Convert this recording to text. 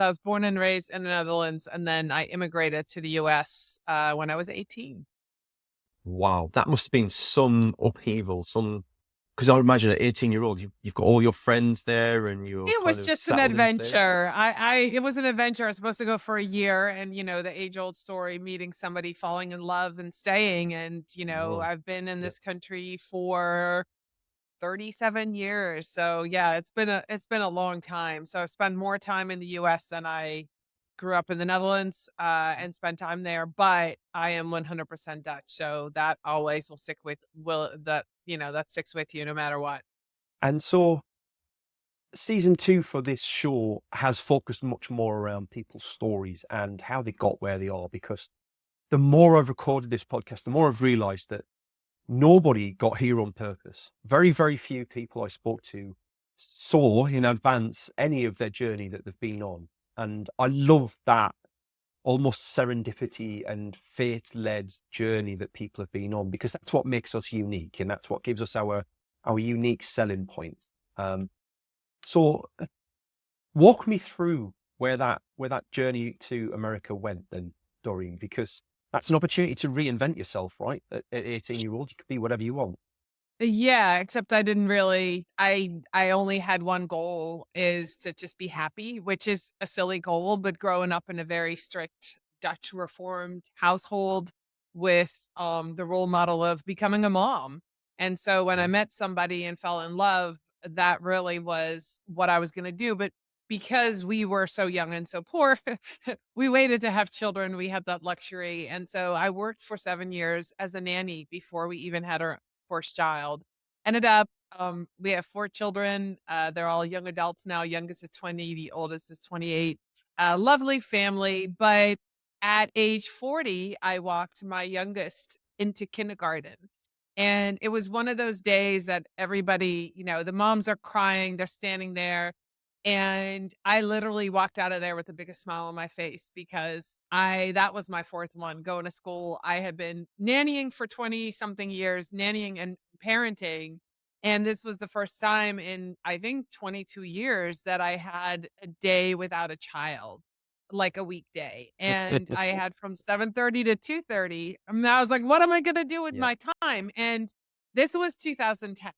I was born and raised in the Netherlands, and then I immigrated to the US when I was 18. Wow, that must have been some upheaval, because I would imagine at 18-year-old, you've got all your friends there and you're It kind was of just an settled in place. adventure. It was an adventure. I was supposed to go for a year, and the age old story, meeting somebody, falling in love, and staying. And Oh, I've been in yeah. this country for 37 years. So yeah, it's been a long time. So I've spent more time in the US than I grew up in the Netherlands and spent time there, but I am 100% Dutch. So that always that sticks with you no matter what. And so season two for this show has focused much more around people's stories and how they got where they are. Because the more I've recorded this podcast, the more I've realized that nobody got here on purpose. Very, very few people I spoke to saw in advance any of their journey that they've been on. And I love that almost serendipity and fate-led journey that people have been on, because that's what makes us unique and that's what gives us our unique selling point. So walk me through where that journey to America went then, Doreen, because that's an opportunity to reinvent yourself, right? At 18-year-old, you could be whatever you want. Yeah, except I didn't really I only had one goal, is to just be happy, which is a silly goal, but growing up in a very strict Dutch reformed household with the role model of becoming a mom. And so when I Yeah. met somebody and fell in love, that really was what I was going to do, but because we were so young and so poor, we waited to have children. We had that luxury. And so I worked for 7 years as a nanny before we even had our first child. Ended up, we have 4 children. They're all young adults now. Youngest is 20, the oldest is 28. Lovely family. But at age 40, I walked my youngest into kindergarten. And it was one of those days that everybody, the moms are crying, they're standing there. And I literally walked out of there with the biggest smile on my face, because that was my fourth one going to school. I had been nannying for 20 something years, nannying and parenting. And this was the first time in, I think, 22 years that I had a day without a child, like a weekday. And I had from 7:30 to 2:30. I was like, what am I going to do with Yeah. my time? And this was 2010.